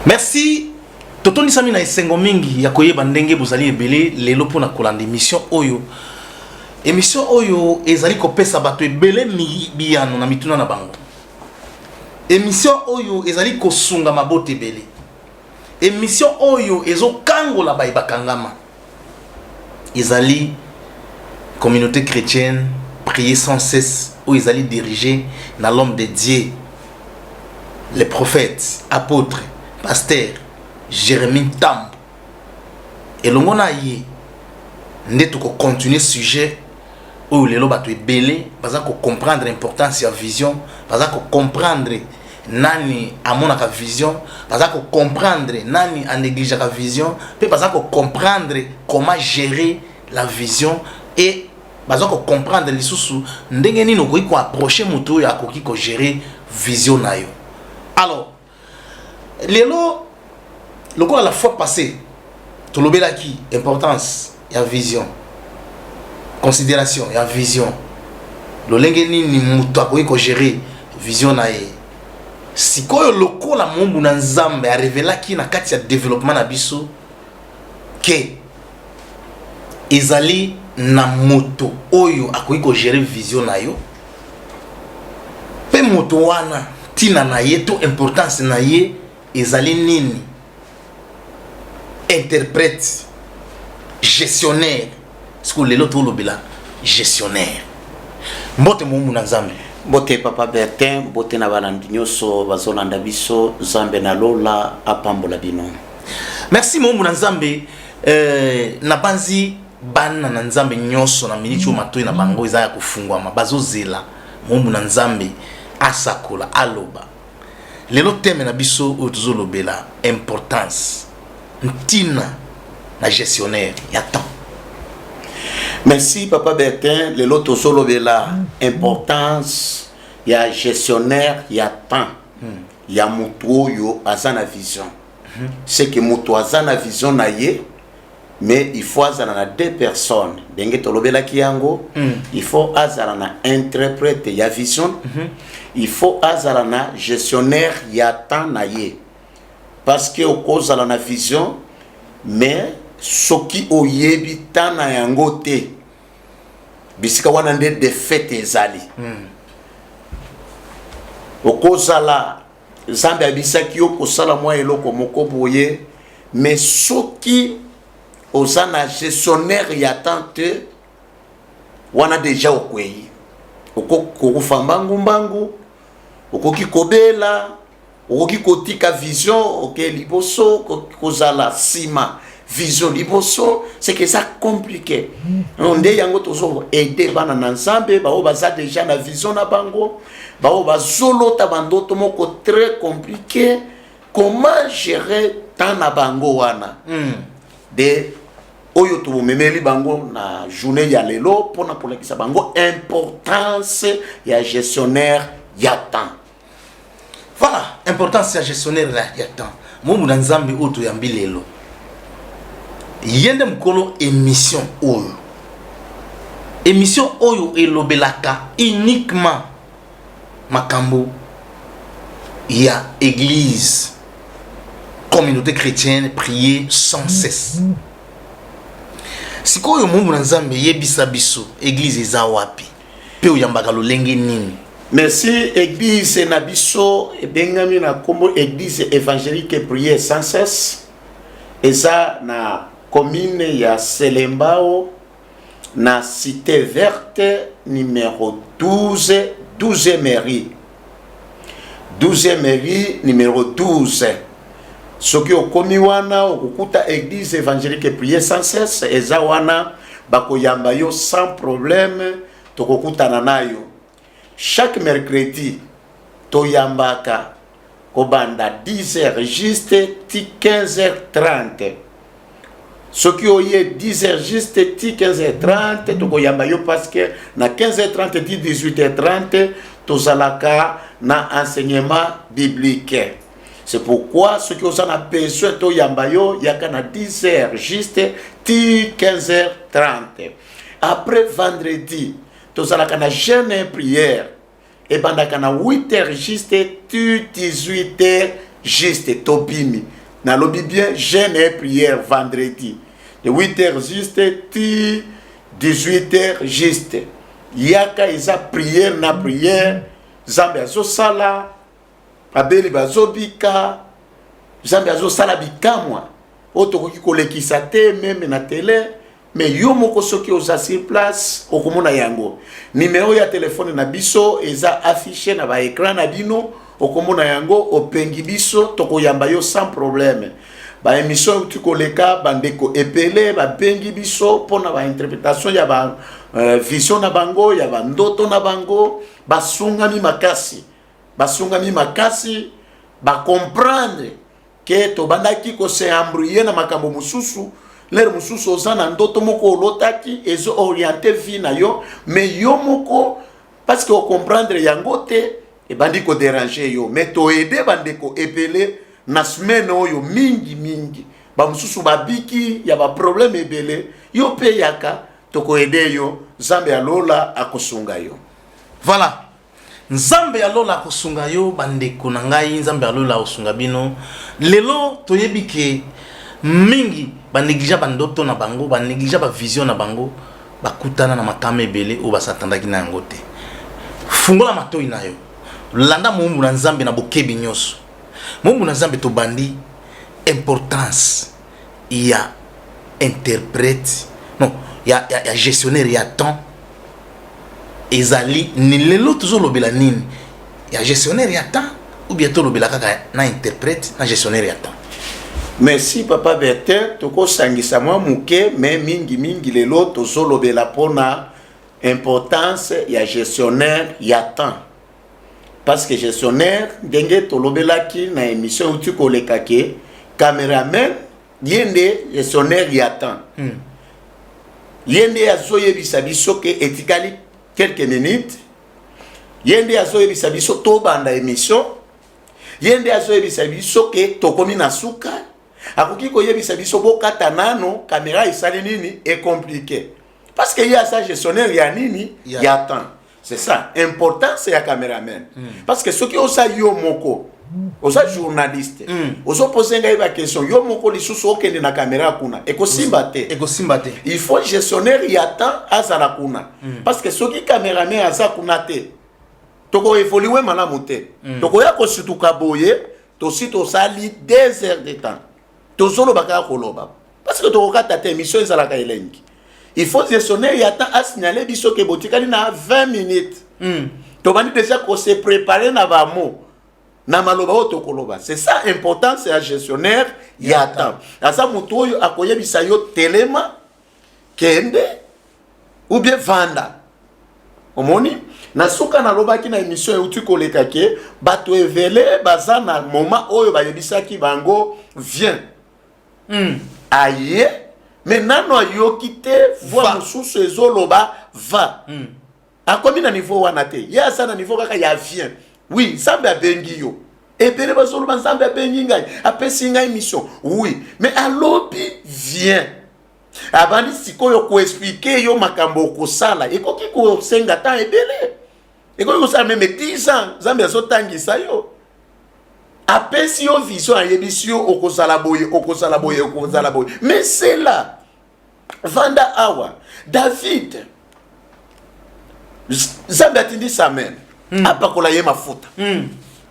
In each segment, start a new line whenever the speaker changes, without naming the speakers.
Merci. Totoni sami na esengo mingi ya koyeba ndenge bozali ebele lelo pona kolanda émission oyo. Émission oyo ezali kopesa bato ebele biyano na mituna na bango. Émission oyo ezali kosunga mabote ebele. Émission oyo ezokangola bakangama. Ezali communauté chrétienne prier sans cesse où ezali dirigé na l'homme de Dieu, les prophètes, apôtres, pasteurs Jérémie Tambo. Et l'on a yé, nous devons continuer ce sujet où les lois sont belés, parce qu'on comprendre l'importance de la vision, parce qu'on comprendre nani a mon vision, parce qu'on comprendre nani a négligé la vision, puis parce qu'on comprendre comment gérer la vision et parce qu'on comprendre les sous ndenge ni no ko approcher muto ya ko gérer vision na yo. Alors lelo le la fois passée, tout le monde qui importance, il y a vision, considération, il y a vision. Le lengeni ni muto ko gérer vision na ye. Si ko le ko la mombu na nzambe a révéla ki na kati ya développement na biso ke ezali na moto oyo akoki ko gérer vision na yo. Pe moto wana tina na ye to importance na ye ezali nini? Interprète, gestionnaire, ce que les autres lobela gestionnaire. Mbote mumu na nzambe.
Mbote papa Bertin, mbote na balandi nyoso bazolanda biso nzambe na lola apambola bino.
Merci mumu na nzambe na banzi bana na nzambe nyoso na miniti matoi na bango ezaya kufungwa bazozela mumu na nzambe asakola aloba. Lelo teme na biso otuzolobela importance Ntina, la gestionnaire, il y a temps.
Merci Papa Bertin. Le loto solo de la importance, il y a gestionnaire, il y a temps. Il y a mutuo yo azana vision. C'est que mutuo azana vision na ye, mais il faut azana deux personnes. Denge tolobela kiyango, il faut azana interprète ya vision. Il faut azana gestionnaire ya temps na ye. Parce que au cause de la vision, mais ce qui au yebi tana yangote, bisika wana nde de fête ezali. Au cause de la zambe abisaki yo kosala mwa eloko moko boye, mais ce qui osana gestionnaire ya tante wana déjà okwei. Oko fambangu mbangu, okoki kobela. Okoki kotika vision ok liboso kozala sima vision liboso c'est que ça compliqué onde yango tozo aider bana na nzambe ba baza déjà na vision na bango ba bazolota bandoto moko très compliqué comment gérer tant na bango wana de oyo to memeli bango na journée ya lelo pona kolekisa bango importance ya gestionnaire ya temps.
Voilà, importance ya gestionnaire ya temps. Mumu na nzambe oto ya mbilelo. Yende mkolo émission oyo. Émission oyo elobelaka uniquement makambo ya église, communauté chrétienne prier sans cesse. Sikoyo mumu na nzambe yebisa biso église eza wapi? Pe oyambaka lolenge nini?
Merci église nabiso et bengami na kombo église évangélique prier sans cesse. Eza na commune ya Selembao na cité verte numéro 12e mairie. 12e mairie numéro 12. Soki okomi wana okukuta église évangélique prier sans cesse eza wana bakoyamba yo sans problème tokokutana nayo. Chaque mercredi, toyambaka kobanda 10h juste ti 15h30. Ce qui oye 10h juste ti 15h30, tokoyamba yo parce que na 15h30 ti 18h30, tozalaka na enseignement biblique. C'est pourquoi ceux qui ont besoin toyamba yo yaka na 10h juste ti 15h30. Après vendredi, tozalaka na jeûne et prière et bandaka na 8h juste 18h juste tobimi na lobi bien jeûne et prière vendredi de 8h juste ti 18h juste yaka isa prière na prière Zambe azosala abeli bazobika Zambe azosala bikamwa otokoki kolekisa te même na télé mais yo moko soki oza sur place okomona yango numéro ya téléphone na biso eza affiché na ba écran na bino okomona yango opengi biso tokoyamba yo sans problème ba émission tu koleka bandeko epele ba bengi biso pona ba interprétation ya ba vision na bango ya ba ndoto na bango basungami makasi ba comprendre que to bandaki ko se embrouiller na makambo mususu l'air mususu ozana ndoto moko olotaki ezo orienter vie na yo mais yo moko parce que o comprendre yango te e bandi ko déranger yo mais to aider bandeko epele na semaine oyo mingi ba mususu babiki ya ba problème ebele yo pe yaka to ko aider yo Zambe alola akosunga yo.
Voilà. Nzambe alola kosunga yo bandeko na ngai Nzambe alola osunga bino lelo toyebi ke mingi banegija bandoto na bango banegija ba vision na bango bakutana na makame ebele o basatandaki na yango te fungola matoi na yo landa mombu na Nzambe na bokebi nyonso mombu na Nzambe to bandi importance ya interprète non ya gestionnaire ya temps ezali ni lelo toujours lobela nini ya gestionnaire ya temps ou bien to lobela kaka na interprète na gestionnaire ya temps.
Merci papa Bertin toko sangisa mwa muke mais mingi lelo toujours lobela pona importance ya gestionnaire ya temps parce que gestionnaire ndenge to lobela ki na émission uti koleka ke cameraman yende gestionnaire ya temps yende azoye bisabiso ke etikali quelques minutes yende azoye bisabiso to banda émission yende azoye bisabiso ke tokomi na suka akoki ko yebisa biso bokata nano caméra isali nini est compliqué parce que il y a ça gestionnaire ya nini ya temps c'est ça importance ya caméraman parce que ce qui osa yo moko osa journaliste oso poser ngai ba question yo moko lisusu okende na caméra kuna ekosimba te il faut gestionnaire ya temps azala kuna parce que ce qui caméraman aza kuna te toko évoluer malamu te toko ya ko situka boye to sito sali 2 heures de temps tozolo baka koloba parce que tokokata te émission ezalaka elengi il faut gestionnaire ya temps a signaler biso ke botikali na 20 minutes to bandi déjà ko se préparer na ba mot na maloba o tokoloba c'est ça important c'est un gestionnaire ya temps asa mutu oyo akoyebisa yo telema kende ou bien vanda omoni na suka na lobaki na émission uti koleka ke bato evele bazana moment oyo bayebisaki bango vient aye mais nano yo kite voix mususu ezoloba va akomi na niveau wana te ya sa na niveau kaka ya vient oui Nzambe abengi yo ebele bazoloba Nzambe abengi ngai apesi ngai mission oui mais alobi vient abandi sikoyo ko expliquer yo makambo kosala ekoki ko senga temps ebele ekoki kosala même 10 ans Nzambe azotangisa yo apesi yo vision ayebisi yo okozala boye mais c'est là vanda awa David Nzambe atindi sa mère apakola ye mafuta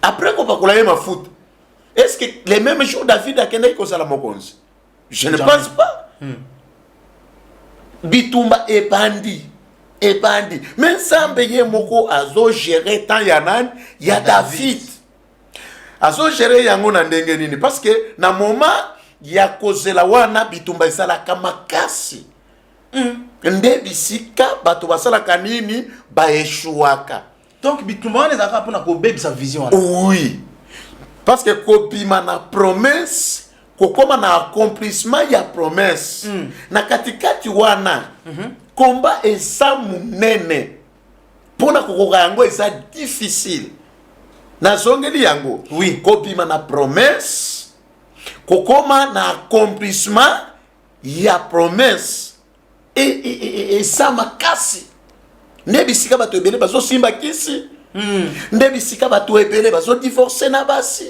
après ko pakola ye mafuta est-ce que les mêmes jours David akenda kozala mokonzi je ne pense pas bitumba ebandi mais Nzambe ye moko azo gérer temps ya nani ya David azo gérer yango na ndenge nini parce que na moment ya kozela wana bitumba esalaka makasi nde bisika bato basalaka nini baeshuaka
donc bitumba wana ezalaka mpona kobebisa vision wana
oui parce que kobima na promesse kokoma na accomplissement ya promesse na katikati wana komba eza munene mpona kokoka yango eza difficile nazongeli yango
oui
kobima na promesse kokoma na accomplissement ya promesse eza makasi nde bisika bato ebele bazosimba kisi nde bisika bato ebele bazodivorce na basi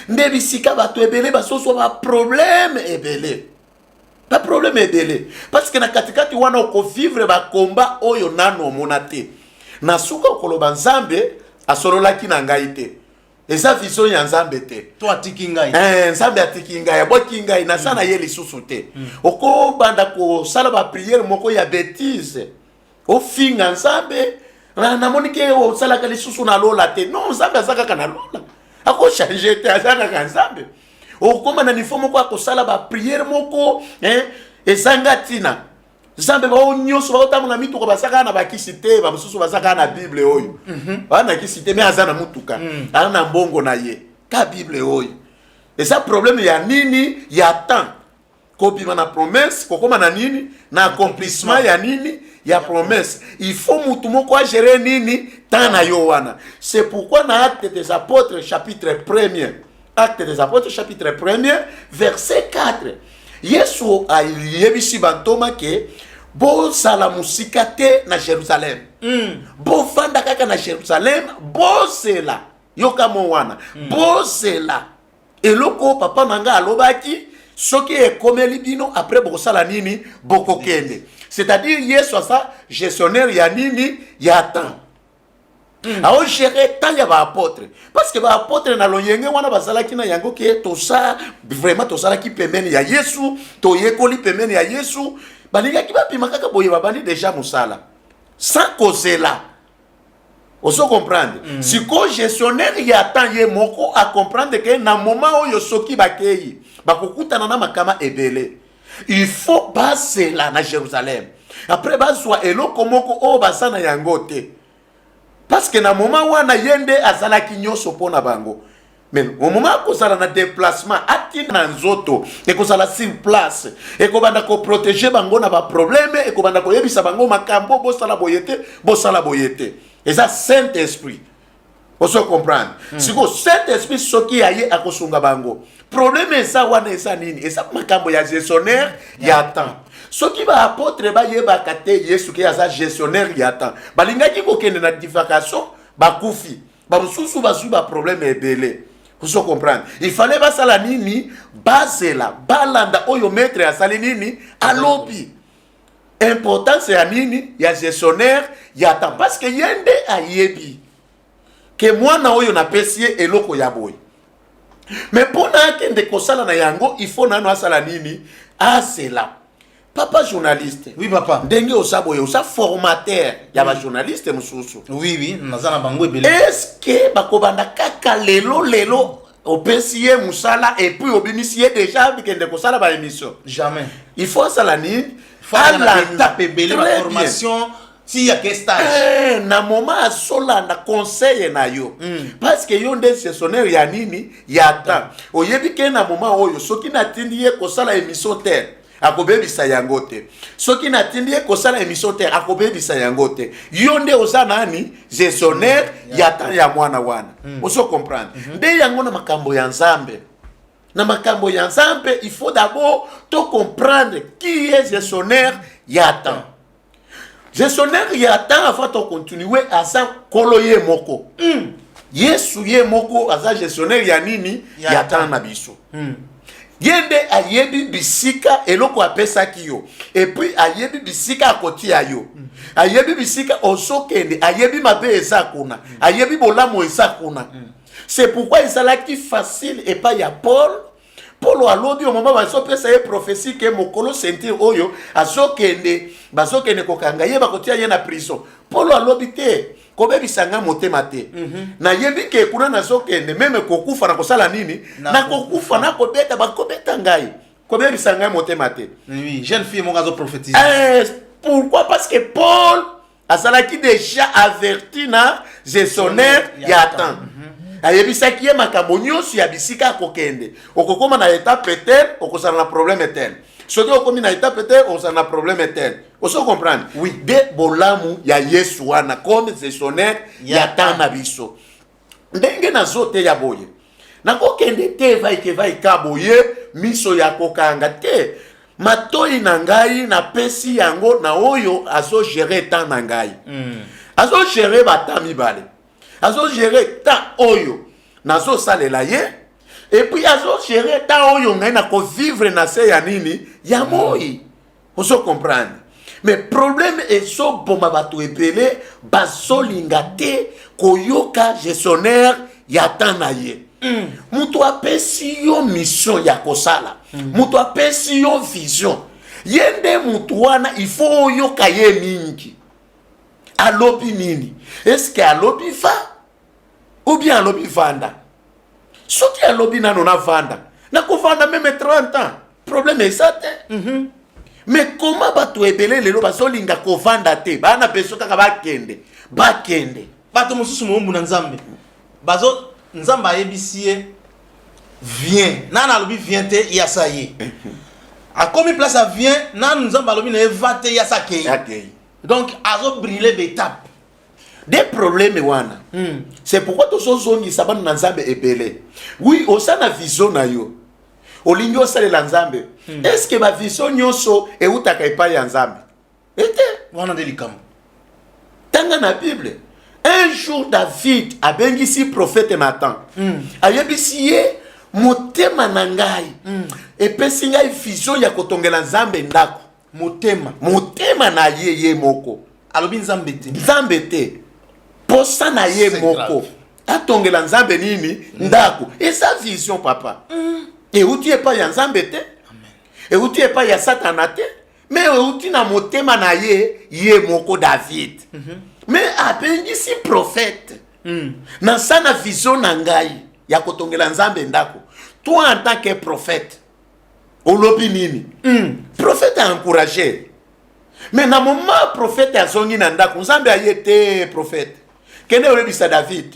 nde bisika bato ebele basoso ba problème ebele. Pas problème ebele. Parce que na katikati wana oko vivre ba combat oyo nano monate. Na suka koloba Nzambe asololaki na ngai te. Eza vision ya Nzambe te.
To atiki ngai.
Nzambe atiki ngai, aboki ngai na sana ye lisusu te. Oko banda ko sala ba prière moko ya bêtise. O finga Nzambe na monike o sala ka lisusu na lola te. Non, Nzambe azaka kana lola. Ako changer te azaka ka Nzambe. O koma na nifo moko akosala ba prière moko ezanga tina. Nzambe ba onyoso ba otamuna mituko basaka na bakisite ba mususu basaka na Bible oyo. Bana kisite me azana mutuka. Ana mbongo na ye. Ka Bible oyo. Et ça problème ya nini ya temps. Kopima na promesse, kokoma na nini na accomplissement ya nini ya promesse. Il faut mutu moko gérer nini temps na yo wana. C'est pourquoi dans Actes des Apôtres chapitre 1er, Actes des Apôtres chapitre 1er verset 4. Yesu a yebisi bantoma ke bo sala musika te na Jerusalem. Bo fanda kaka na Jerusalem, bo sela yoka mo wana. Bo sela eloko papa nanga alobaki soki ekomeli bino après boko sala nini boko kende. C'est-à-dire Yesu asa gestionnaire ya nini ya temps. Ao gérer tant ya ba apôtre parce que ba apôtre na loyenge wana bazalaki na yango ke to ça vraiment to sala ki pemeni ya Yesu to yekoli pemeni ya Yesu balinga ki ba pima kaka boye babani déjà musala sans causer là oso comprendre si ko gestionnaire ya temps ye moko a comprendre que na moment oyo soki bakei bakokutana na makama ebele il faut passer là na Jérusalem après bazwa eloko moko o basana yango te. Parce que na moment wana yende azala kinyoso pona bango. Mais au moment ko sala na déplacement ati na nzoto e ko sala sur place e ko banda ko protéger bango na ba problème e ko banda ko yebisa bango makambo bo sala boyete. Et ça Saint-Esprit. Vous se comprendre. Si ko Saint-Esprit soki aye akosunga bango. Problème eza wana eza nini? Eza makambo ya gestionnaire ya temps. Soki ba apôtre ba yeba kate Yesu ki aza gestionnaire ya temps. Balingaki ko kende na divagation ba kufi. Ba mususu ba su ba problème ebele. Vous se comprendre. Il fallait ba sala nini bazela balanda oyo maître ya sali nini alobi. Importance ya nini ya gestionnaire ya temps parce que yende ayebi que moi na oyo na pesie eloko ya boy. Mais pour na kende kosala na yango il faut nano asala nini asela. Papa journaliste.
Oui papa.
Ndenge osaboye osa formateur ya ba journaliste mususu.
Oui nazana bango ebele.
Est-ce que bakobanda kaka lelo opesie musala et puis obinisie déjà bikende kosala ba émission?
Jamais.
Il faut asala nini?
Faut la ebele ba formation. Si ya que stage
na moment solanda conseil na yo parce que yo nde gestionnaire ya nini ya temps oyebi ke na moment oyo soki natindi ye kosala émission terre akobebisa yango te soki natindi ye kosala émission terre akobebisa yango te yo nde oza nani gestionnaire ya temps ya mwana wana oso comprendre nde yango na makambo ya Nzambe. Na makambo ya Nzambe il faut d'abord to comprendre qui est gestionnaire ya temps. Gestionnaire ya temps avant de continuer à ça kolo ye moko. Yesu ye moko aza gestionnaire ya nini ya temps na biso. Yende ayebi bisika eloko apesa kiyo. Et puis ayebi bisika akoti ayo. Ayebi bisika osokende, ayebi mabe eza kuna. Ayebi bolamo eza kuna. C'est pourquoi il s'ala qui facile et pas ya Paul. Paul alobi au moment baso pesa ye prophétie ke mokolo sentir oyo azokende bazokende kokanga ye bakotia ye na prison. Paul alobi te kobebisanga motema te. Na yebi ke kuna nazokende meme kokufa na kosala nini na kokufa na kobeta bakobeta ngai kobebisanga motema te.
Oui, jeune fille mon gazo prophétise.
Pourquoi? Parce que Paul asalaki déjà averti na gestionnaire ya temps. Ayebisaki ye makambo nyonso ya bisika kokende okokoma na étape tel okosala na problème tel soki okomi na étape tel okosala na problème tel oso comprendre oui de bolamu ya Yesu wana comme gestionnaire ya temps na biso ndenge nazote ya boye nakokende te vai kaboye miso ya kokanga te matoi na ngai na pesi yango na oyo azo gérer temps na ngai azo gérer batami bale azo gérer temps oyo nazo salela ye et puis azo gérer ta oyo ngai na ko vivre na se ya nini ya moi ozo comprendre mais problème eso boma bato epele bazolinga te koyoka gestionnaire ya tana ye mutu apesi yo mission ya kosala mutu apesi yo vision yende mutu wana il faut oyoka ye mingi alobi nini est-ce que alobi va ou bien alobi vanda soki alobi nano na vanda na kovanda même 30 ans problème eza te mais comment bato ebele lelo bazolinga kovanda te bana beso kaka bakende
bato mosusu mombu na nzambe bazo nzambe ayebisi ye vient nana alobi vient te yasa ye akomi place a vient nana nzambe alobi na eva te yasa kei donc azo brûler d'étape
des problèmes wana c'est pourquoi tozozongisa bana na nzambe ebele oui osana vision na yo olingi osalela nzambe est-ce que ba vision nyonso eutaka epai ya nzambe ete
wana nde likambo
tanga na bible un jour David abengisi prophète Nathan ayebisi ye motema na ngai epesi ngai vision ya kotongela nzambe ndako motema na ye moko
alobi nzambe
te posa na ye moko atongela nzambe nini ndako esa vision papa euti epai ya nzambe te euti epai ya satana te mais euti na motema na ye moko David mais abengisi prophète na sana vision na ngai ya kotongela nzambe ndako toi en tant que prophète olobi nini prophète a encouragé mais na moment prophète azongi na ndako nzambe aye te prophète kende olebisa David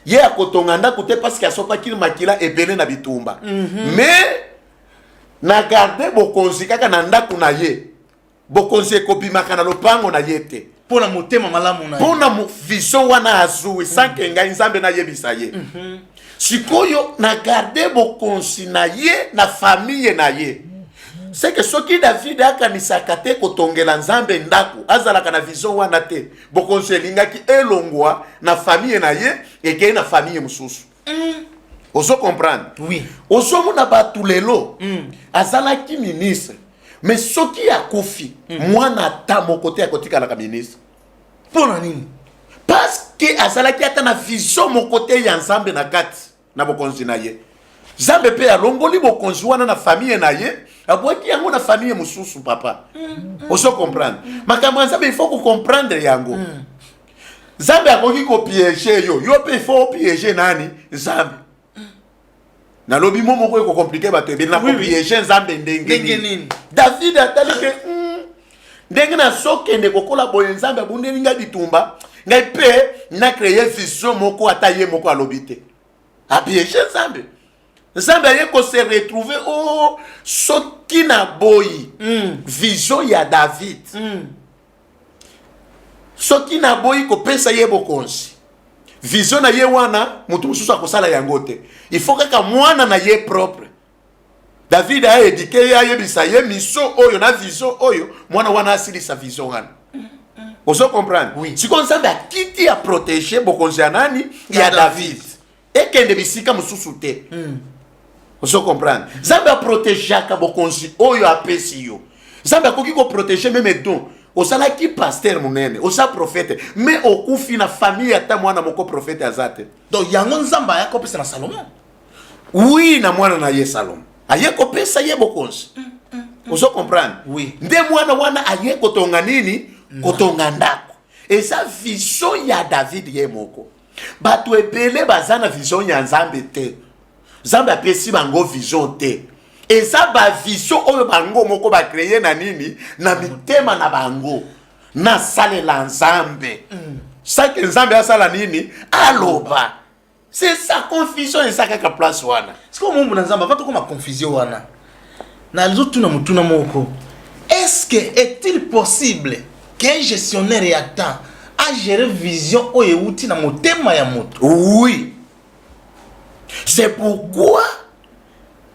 ye akotonga ndako te parce que asopaki makila ebele na bitumba mais na garde bokonzi kaka na ndako na ye bokonzi ekobimaka na lopango na ye te
pona motema malamu na
pona vision wana azui sanke ngai nzambe na yebisa ye sikoyo na garde bokonzi na ye na famille na ye c'est que soki David akanisaka te kotongela nzambe ndako azalaka na vision wana te bokonzi elingaki elongwa na famille na ye ekei na famille mosusu ozo comprendre
oui
ozo mona batu lelo azalaki ministre mais soki akufi mwana ta moko te akotikala ka ministre
pona nini
parce que azalaki ata na vision moko te ya nzambe na kati na bokonzi na ye nzambe pe alongoli bokonzi wana na famille na ye abwaki yango na famille mosusu papa ozo comprendre makambo ya nzambe il faut comprendre yango nzambe akoki kopiéger yo pe il faut piéger nani nzambe na lobi momo ko compliquer bato ebele na kopiéger nzambe ndenge nini David atali ke ndenge na sokende kokola boye nzambe abundeli ngai bitumba ngai pe na créer vision moko ata ye moko alobite apiéger nzambe nzambe aye ko se retrouver soki na boyi vision ya David soki na boyi ko pesa ye bokonzi vision na ye wana mutu mususu akosala yango te il faut kaka mwana na ye propre David a éduqué ya yebisa ye mission oyo na vision oyo mwana wana asilisa vision wana ozo comprendre
oui
siko nzambe akiti ya protéger bokonzi ya nani ya David ekende bisika mususu te ozo comprendre nzambe a protéger ka bokonzi oyo apesi yo nzambe akoki ko protéger même don osalaki pasteur munene osa prophète mais okufi na famille ata mwana moko prophète azate
donc yango nzamba ya kopesa na Salomon
oui na mwana na ye Salomon aye kopesa ye bokonzi ozo comprendre
oui
nde mwana wana aye kotonga nini kotonga ndako eza vision ya David ye moko bato ebele bazana vision ya nzambe te nzambe apesi bango vision te eza ba vision oyo bango moko ba créer na nini na mitema na bango na salela nzambe saki nzambe asala nini aloba c'est ça confusion eza kaka place wana
siko mombu na nzamba vato koma confusion wana na lizotuna mutuna moko est-ce que est-il possible qu'un gestionnaire ya temps a géré vision oyo euti na motema ya moto
oui c'est pourquoi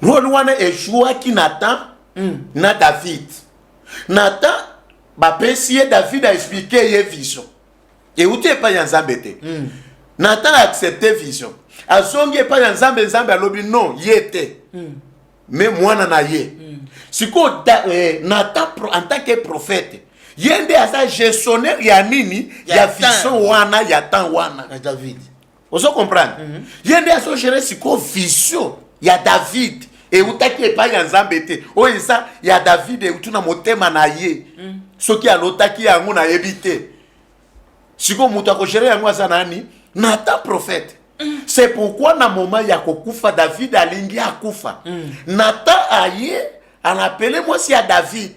rôle wana échouaki Nathan na David Nathan bapesi ye David a expliqué ye vision euti epai ya nzambe te Nathan a accepté vision azongi epai ya nzambe, nzambe alobi non ye te mais mwana na ye siko Nathan en tant que prophète yende aza gestionnaire ya nini ya vision wana ya temps wana
David.
ozo comprendre yende azo gérer siko vision ya David et utaki epai ya nzambe te oyo eza ya David utuna motema na ye soki alotaki yango na yebi te siko mutu akogere yango aza nani Nathan prophète. C'est pourquoi na moment ya kokufa David alingi akufa Nathan aye an appelé moi si à David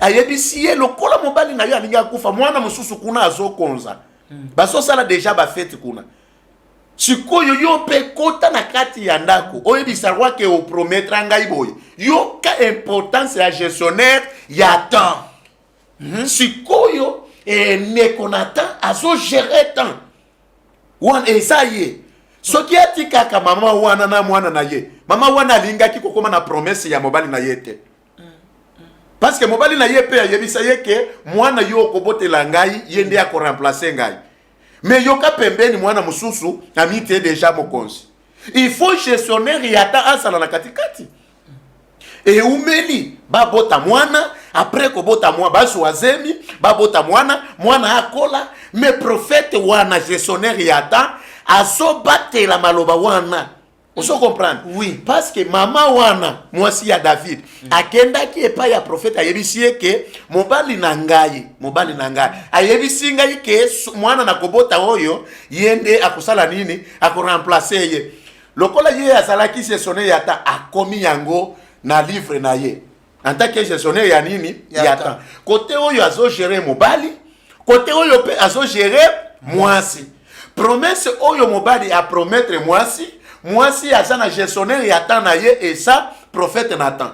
ayebisi ye lokola mobali na yo alingi akufa mwana mususu kuna azokonza baso sala déjà ba fête kuna sikoyo yo pe kota na kati ya ndako oyebisa roi ke o promettre ngai boye yo ka importance ya gestionnaire ya temps sikoyo Nekonatan azo gérer temps wan esaye soki atikaka mama wana na mwana na ye mama wana alingaki kokoma na promesse ya mobali na ye te parce que mobali na ye pe ayebisa ye ke mwana yo kobotela ngai ye nde ako remplacer ngai mais yoka pembeni mwana mususu amite déjà mokonzi il faut gestionnaire yata asala na katikati et umeli babota mwana après kobota mwana baswazemi babota mwana akola mais prophète wana gestionnaire yata azobatela maloba wana oso comprendre
oui
parce que mama wana mwasi ya David akendaki epai ya prophète ayebisi ke mobali na ngai ayebisi ngai ke mwana na kobota oyo yende akusala nini akoremplacer ye lokola ye azalaki gestionnaire yata akomi yango na livre na ye en tant que gestionnaire ya nini yata côté oyo azo gérer mobali côté oyo pe azo gérer mwasi promesse oyo mobali a promettre mwasi azana gestionnaire yata na ye et ça prophète Nathan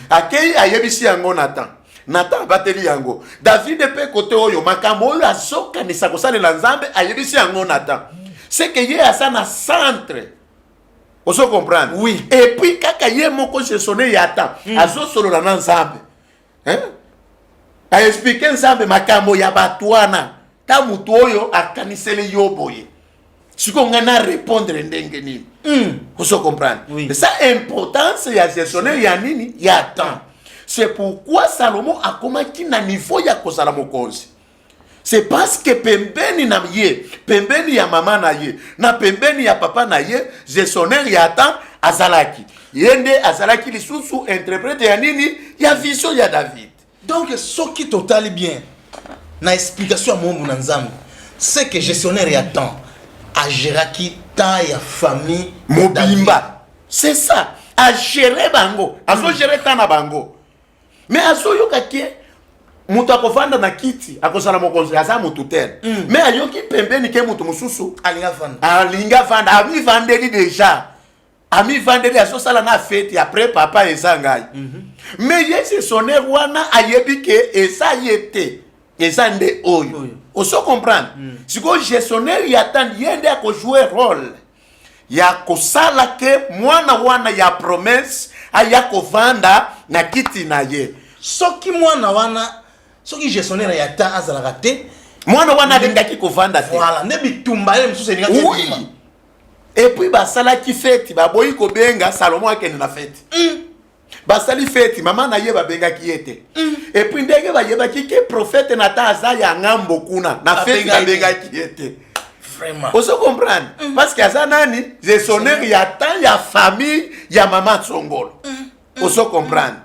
akei ayebisi yango Nathan bateli yango David pe côté oyo makambo oyo azokanisa kosalela nzambe ayebisi yango Nathan c'est que ye azana centre oso comprendre
oui
et puis kaka ye moko gestionnaire yata azo solo na nzambe a expliquer nzambe makambo ya batwana ta mutu oyo akanisele yo boye siko ngana répondre ndenge nini oso comprendre
oui.
Ça importance ya gestionnaire ya nini ya temps c'est pourquoi Salomon akomaki na niveau ya kozala mokonzi c'est parce que pembeni na ye pembeni ya mama na ye na pembeni ya papa na ye gestionnaire ya temps azalaki yende azalaki lisusu interprète ya nini ya vision ya David.
Donc ce qui total bien na explication à mon nzambe c'est que gestionnaire ya temps a gérer qui temps ya famille
mobimba c'est ça a gérer bango azo gérer temps na bango mais azo yokaki mutu akovanda na kiti akozala mokonzi aza mutu tel mais ayoki pembeni ke mutu mususu alinga vanda ami vandeli déjà ami vandeli azosala na fête après papa ezangai mais yese sonner wana ayebi ke eza yete eza nde oyo oso comprendre siko gestionnaire yatandi yende ako jouer rôle ya kosala ke mwana wana ya promesse aya kovanda na kiti na ye
soki mwana wana soki gestionnaire ya temps azalaka te
mwana wana alingaki kovanda te
voilà ne bitumba ye mususu elingaki ebima
et puis basalaki fête baboyi kobenga Salomon akende na fête basali fête mama na ye babengaki ye te et puis ndenge bayebaki ke prophète Nathan aza ya ngambo kuna na fête babengaki ye te
vraiment
oso comprendre parce que aza nani gestionnaire ya temps ya famille ya mama Tsongolo oso comprendre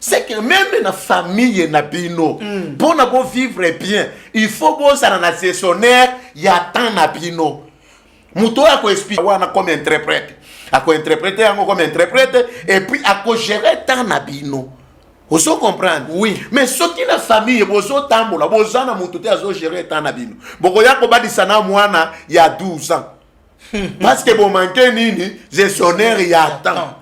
c'est que même na famille na bino pour na bo vivre bien il faut bozala na gestionnaire ya temps na bino muto ako explique wana comme interprète ako interpréter yango comme interprète et puis ako gérer temps na bino oso comprendre
oui
mais soki na famille bozo tambola bozana muto te azo gérer temps na bino boko yako badisa na mwana ya 12 ans parce que bon manque nini gestionnaire ya temps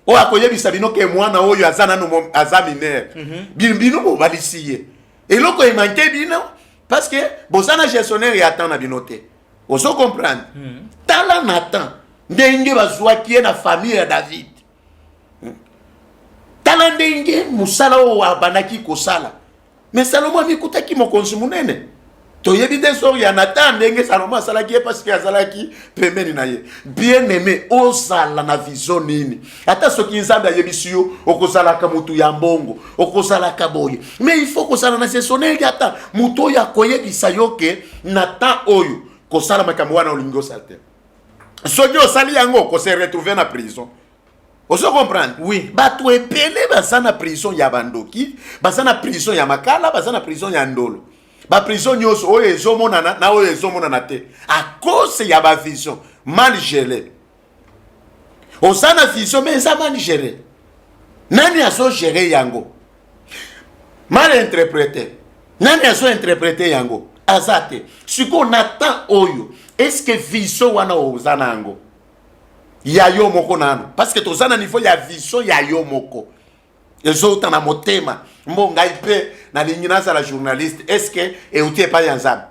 o akoyebisa bino ke mwana oyo azana no azaminer bino bo balisiye eloko e manque bino parce que bozana gestionnaire ya temps na bino te oso comprendre tala Nathan ndenge bazwaki na famille ya David tala ndenge musala o abanaki kosala mais Salomon mikutaki mokonzi munene toyebi te so ya Nathan ndenge Salomon asalaki parce que azalaki pembeni na ye. Bien aimé osala na vision nini ata soki nzambe ayebisi yo okozalaka mutu ya mbongo okozalaka boye mais il faut kosala na gestionnaire ata mutu ya koyebisa yo ke Nathan oyo kosala makambo wana olingo salte soki osali yango ko se retrouver na prison. Vous comprenez?
Oui.
Bato epele baza na prison ya bandoki, baza na prison ya makala, baza na prison ya ndolo. Ba prison nyonso oyo ezomonana na oyo ezomonana te. À cause ya ba vision mal gérée. Osana vision mais ça mal géré. Nani aso gérer yango? Mal interprété. Nani aso interpréter yango? Azate. Siko Nathan oyo, est-ce que vision wana ozana yango? Ya yo moko nano parce que tozana niveau ya vision ya yo moko ezota na motema mbonga ipe na lingina za la journaliste est-ce que euti pa yanzam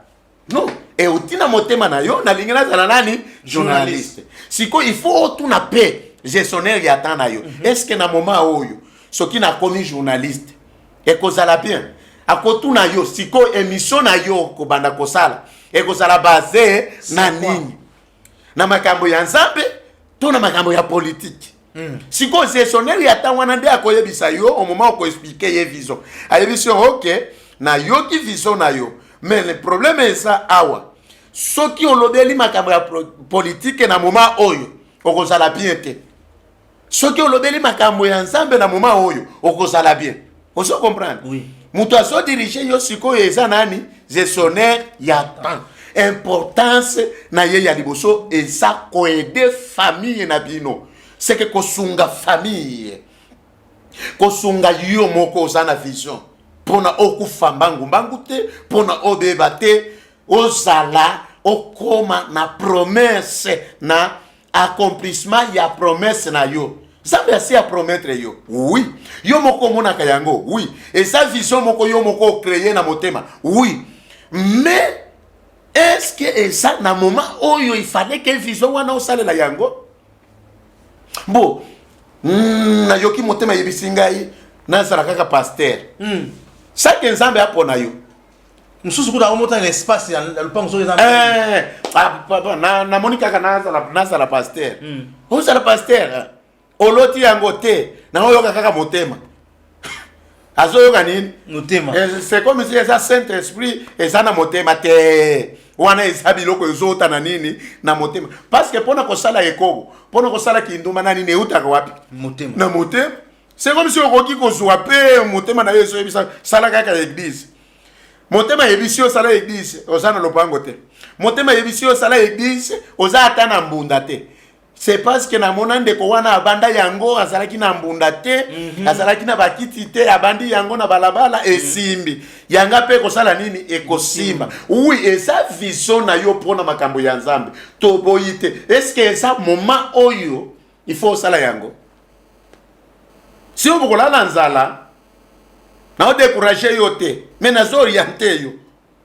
non euti na motema na yo na lingina za la nani journaliste siko il faut tout na paix gestionnaire ya tana yo est-ce que na moment oyo soki na komi journaliste e kozala bien akotu na yo siko émission na yo ko banda kosala e kozala basé na nini na makambo ya nzambe na makambo ya politique. Siko gestionnaire ya tawana nde akoyebisa yo au moment où expliquer ye vision. Ayebisa OK na yo ki vision na yo. Mais le problème est ça awa. Soki olobeli makambo ya politique na moment oyo okozala bien te. Soki olobeli makambo ya nzambe na moment oyo okozala bien. Vous comprenez?
Oui.
Muto aso diriger yo siko eza nani gestionnaire ya temps. Importance na ye ya liboso et ça koede famille na bino c'est que kosunga famille kosunga yo moko osana vision pona okufa mbangu te pona obeba te ozala okoma na promesse na accomplissement ya promesse na yo Zambe asi a promettre yo oui yo moko mona kayango oui et sa vision moko yo moko créer na motema oui mais est-ce que ça na moment oyo il fallait que vision wana osale la yango bon na yoki motema yebisingai na sala kaka pasteur ça que nzambe apona yo
mususu kuda omota l'espace ya lupango so nzambe
na monika kana na sala pasteur o sala pasteur oloti yango te na oyo kaka motema azoyoka nini
motema
c'est comme si ça Saint-Esprit ezana motema te wana esabi loko ezota na nini na motema parce que pona kosala ekobo pona kosala kinduma nani ne utaka wapi
motema
na motema c'est comme si okoki kozwa pe motema na yeso ebisa sala kaka église motema yebisio sala église ozana lopango te motema yebisio sala église oza ata na mbunda te c'est parce que na monande ko wana abanda yango azalaki na mbunda te azalaki na bakiti te abandi yango na balabala esimbi yanga pe kosala nini ekosimba oui et ça vision na yo pona makambo ya nzambe to boyite est-ce que ça moment oyo il faut sala yango si on bokola na nzala na o décourager yo te mais na zo orienter yo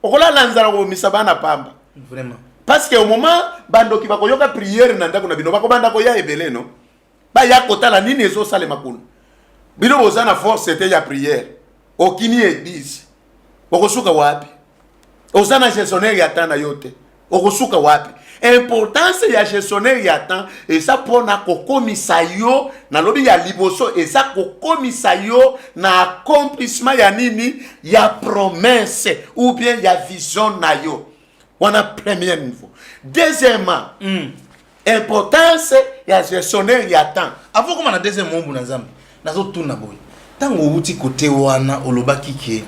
okola na nzala ko misabana pamba
vraiment.
Parce que au moment bandoki bakoyoka prière na ndako na bino bako banda ko ya ebele no ba ya kotala nini ezo sale makuna bino bozana force était ya prière okini église okosuka wapi ozana gestionnaire ya tana yote okosuka wapi importance ya gestionnaire ya temps et ça pona kokomisa yo na lobi ya liboso et ça kokomisa yo na accomplissement ya nini ya promesse ou bien ya vision na yo. On a premier niveau. Deuxièmement, importance ya gestionnaire ya temps.
Avant comme on a deuxième mot na nzambe. Nazo tuna boy. Tango uti côté wana olobaki ke.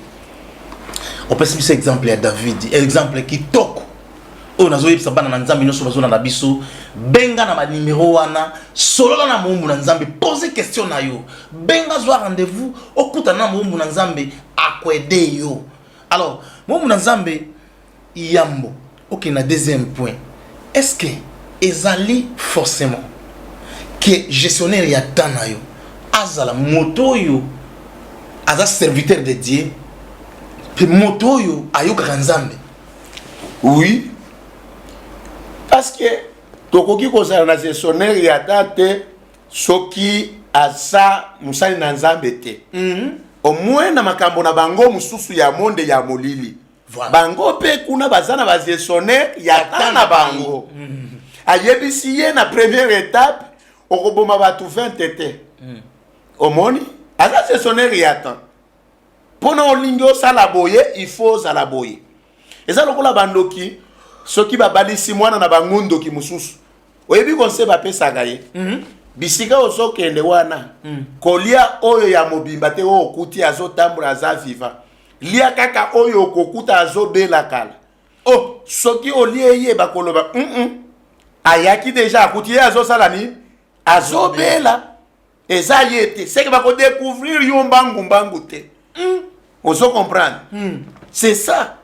On peut citer exemple ya David, exemple kitoko. O nazo yebisa bana na nzambe nyonso bazona na biso. Benga na ma numéro wana, solola na mombu na nzambe, poser question na yo. Benga zwa rendez-vous, okuta na mombu na nzambe akwede yo. Alors, mombu na nzambe yambo. Ok, na deuxième point. Est-ce que ezali forcément que gestionnaire ya tana yo azala moto yo aza serviteur de Dieu pe moto yo ayoka nzambe?
Oui. Parce que tokoki kozala na gestionnaire ya tate soki asa musali na nzambe te. Au moins na makambo na bango mususu ya monde ya molili.
Voilà.
bango pe kuna bazana ba gestionnaire ya tana bango ayebisi ye na première étape okoboma batu 20 tete omoni aza gestionnaire ya tan pona olingi osala boye il faut osala boye eza lokola bandoki soki babalisi mwana na bangundoki mosusu oyebi konse bapesaka ye bisika ozokende wana kolia oyo ya mobimba te oyo okuti azotambola aza viva lia kaka oyo okokuta azobela kala soki olie ye bakoloba ayaki deja akuti ye azosala nini azobela eza ye te seke bakodécouvrir yo mbangu te ozo comprendre c'est ça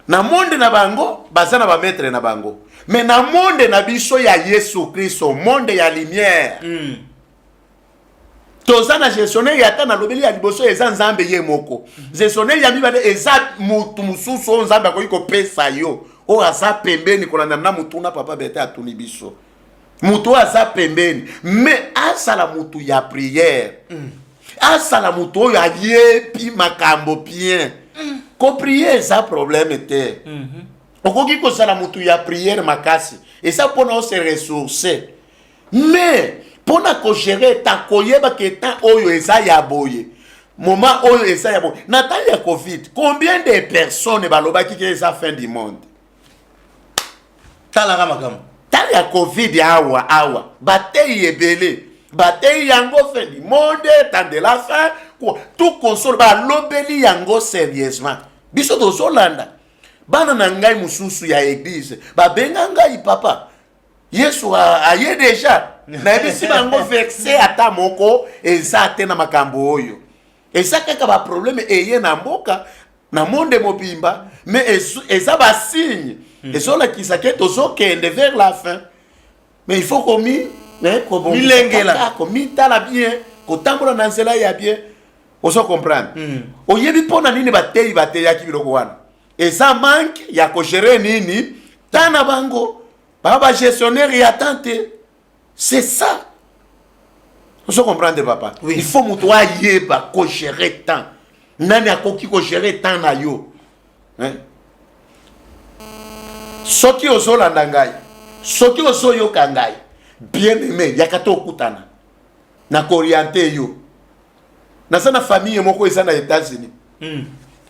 na monde na bango baza na bametre na bango mais na monde na biso ya Yesu Kristo monde ya lumière toza na gestionnaire ya ta na lobeli ya liboso eza nzambe ye moko gestionnaire ya mibale eza mutu mususu nzambe akoki kopesa yo o aza pembeni kolanda na mutu na papa bete atuni biso mutu aza pembeni mais asala mutu ya prière asala mutu oyo ayebi makambo bien ko prier eza problème te okoki kosala mutu ya prière makasi eza mpona ose ressourcer mais pona ko gérer ta koyeba ke ta oyo eza ya boye moment oyo eza ya boye na temps ya covid combien de personnes balobaki ke eza fin du monde
talaka makambo
temps ya covid awa batei ebele batei yango fin du monde temps de la fin quoi tout console balobeli yango sérieusement biso tozolanda bana na ngai mususu ya église babenga ngai papa Yesu aye deja na ebisi bango verset ata moko eza te na makambo oyo eza kaka ba problème eye na mboka na monde mobimba mais eza ba signe ezolakisa ke tozokende vers la fin mais il faut komi
milengela
komitala bien kotambola na nzela ya bien ozo comprendre oyebi pona nini bateyaki biloko wana eza manque ya kogere nini tana bango baba gestionnaire ya tante c'est ça ozo comprendre papa
oui.
Il faut mutu ayeba kogere temps nani akoki kogere temps na yo soki ozolanda ngai soki ozoyoka ngai bien aimé yakata okutana na koriente yo naza na famille moko eza na États-Unis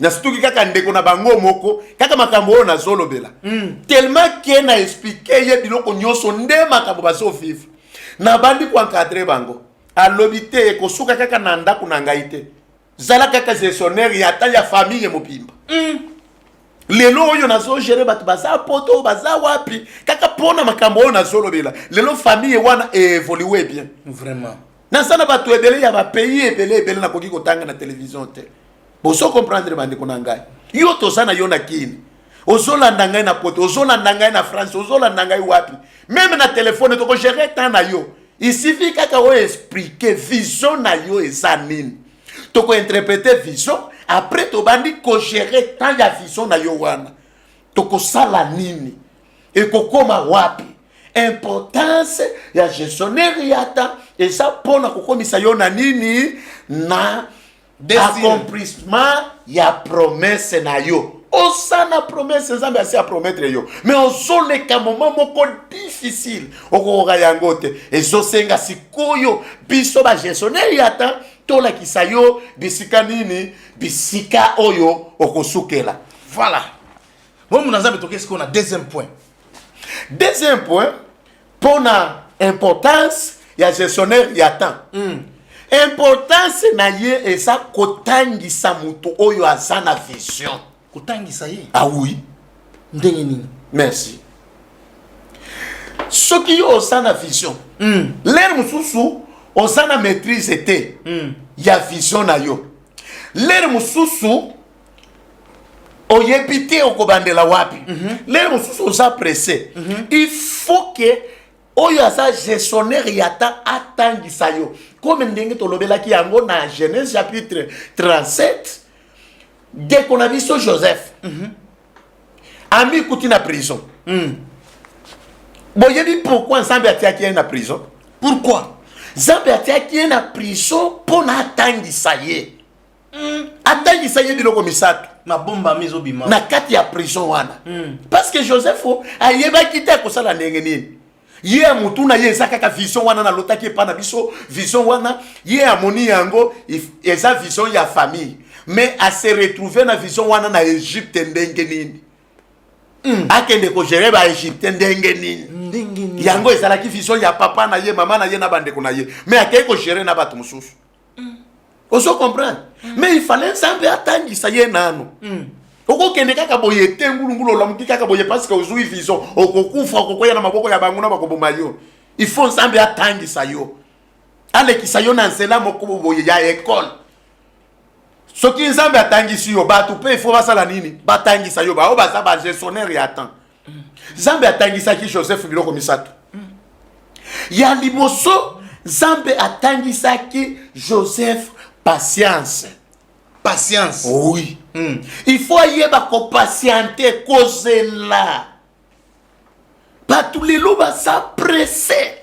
na situki kaka ndeko na bango moko kaka makambo oyo nazolobela tellement ke na expliquer ye biloko nyonso nde makambo bazovivre na bandi koencadre bango alobi te ekosuka kaka na ndako na ngai te zala kaka gestionnaire ya ta ya famille mobimba lelo oyo nazogere bato baza poto baza wapi kaka pona makambo oyo nazolobela lelo famille wana évolue bien
vraiment
nasana bato ebele ya bapays ebele nakoki kotanga na télévision te boso comprendre bandeko na ngai yo tozana yo na kini ozolanda ngai na poto ozolanda ngai na France ozolanda ngai wapi même na téléphone toko gérer temps na yo il suffit kaka o expliquer vision na yo eza nini toko interpréter vision après to bandi ko gérer temps ya vision na yo wana toko sala nini et kokoma wapi importance ya gestionnaire yata eza pona kokomisa yo na nini na accomplissement ya promesse na yo osana promesse nzambe asi a promettre yo mais ozoleka moment moko difficile okokoka yango te ezosenga sikoyo biso bagestionnaire yata tolakisa yo bisika nini bisika oyo okosukela
voilà bon mon nzambe toke siko na deuxième point
pona importance ya gestionnaire yata importance na ye eza kotangisa mutu oyo aza na vision
kotangisa ye
ah oui
ndenge nini
merci soki yo oza na vision lere mosusu oza na maîtrise te ya vision na yo lere mosusu oyebi te okobandela wapi lere mosusu oza pressé il faut que oyo aza gestionnaire yata atangisa yo comme ndenge tolobelaki yango na Genèse chapitre 37 dès qu'on a vu so Joseph ami kuti na prison boyebi pourquoi Nzambe atiaki ye na prison
pourquoi
Nzambe atiaki ye na prison pona atangisa ye atangisa ye biloko misato
mabomba mizo bima
na kati ya prison wana parce que Joseph ayebaki te kosala ndenge nini ye mutu na ye eza kaka vision wana na lotaki epa na biso vision wana ye amoni yango eza vision ya famille mais a se retrouver na vision wana na Egypte ndenge nini akende ko gérer ba Egypte ndenge nini yango ezalaki vision ya papa na ye mama na ye na bandeko na ye mais akei ko gérer na bato mususu oso comprendre mais il fallait nzambe atangisa ye nano okokende kaka boye te ngulungulu olamuki kaka boye parce que ozui vision okokufa okokoya na maboko ya banguna bakoboma yo il faut nzambe atangisa yo alekisa yo na nzela moko boye ya école soki nzambe atangisi yo bato pe il faut basala nini batangisa yo bao baza ba gestionnaire ya temps nzambe atangisaki Joseph biloko misato ya liboso nzambe atangisaki Joseph patience.
Oui.
Il faut yeba ko patienter cause là. Pas tous les lobes ça pressé.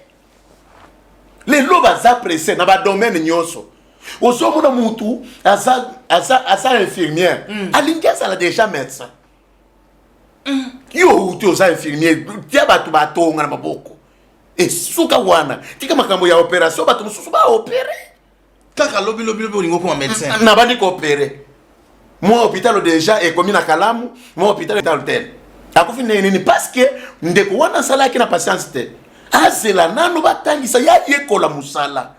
Les lobes ça pressé na ba domaine nyoso. Oso mona mutu asa infirmière. Alinga ça la déjà médecin. Yo uti osa infirmière. Tia batu batonga na maboko. Et suka wana. Tika makambo ya opération batu mususu ba opérer.
Kaka lobi olingo comme médecin.
Na bandi ko opérer. Moi hôpital déjà est comme na Kalamu, moi hôpital dans l'hôtel. Akufi nini parce que ndeko wana sala ki na patience te. Azela nanu batangisa ya yekola musala.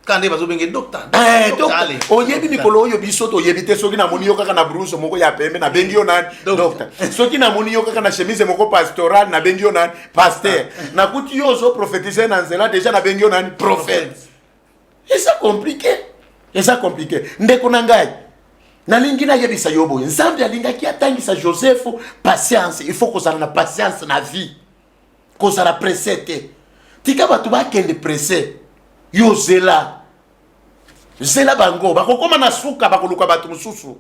Kande bazo benge docteur.
Docteur. Oyebi mikolo oyo biso to yebite soki na moni yo kaka na brousse moko ya pembe na bengi yo na docteur. Soki na moni yo kaka na chemise moko pastoral na bengi yo na pasteur. Na kuti yo zo prophétiser na nzela déjà na bengi yo na prophète. Et ça compliqué. Et ça compliqué. Ndeko na ngai. Na lingina yebisa yobo. Nzambe alinga ki atangisa Joseph patience. Il faut kozala na patience na vie. Kozala pressé te. Tika batu ba kende pressé. Yo zela. Zela bango. Bako koma na suka bako luka batu mususu.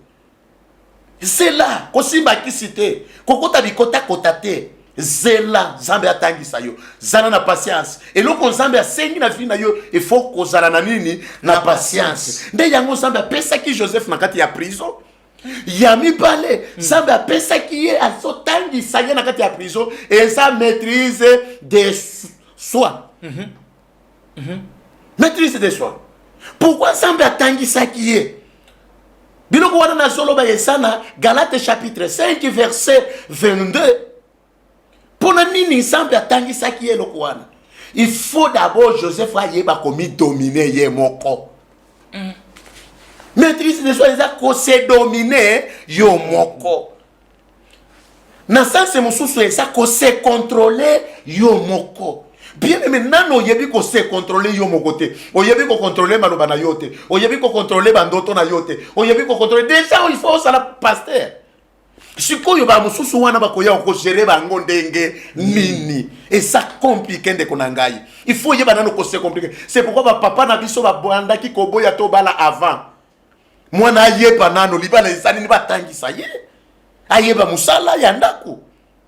Zela. Kosimba kisite. Kokota bikota kotate. Zela. Nzambe atangisa yo. Zala na patience. Et loko nzambe asengi na vie na yo. Il faut kozala na nini? Na patience. Nde yango nzambe apesa ki Joseph na kati ya prison. Yami pale. Nzambe apesa ki ye azotangisa ye na kati ya prison. Et ça maîtrise de soi. Maîtrise de soi. Pourquoi nzambe atangisa ki ye? Biloko wana na solo ba yesana Galates chapitre 5 verset 22. Pour nini nzambe atangisa ki ye loko wana? Il faut d'abord Joseph ayeba komi dominer ye moko. Maîtrise de soi eza ko se dominer yo moko. Na sens mususu eza ko se contrôler yo moko. Bien mais nano yebi ko se contrôler yo moko te. O yebi ko contrôler maloba na yo te. O yebi ko contrôler bandoto na yo te. O yebi ko contrôler déjà il faut ça la pasteur. Sikoyo ba mususu wana bakoya ko gérer bango ndenge nini et ça compliqué ndeko na ngai. Il faut yeba nano ko se compliqué. C'est pourquoi ba papa na biso ba banda ki ko boya to bala avant. Mwana yeba nano libala isani ni batangisa ye. Ayeba musala ya ndako.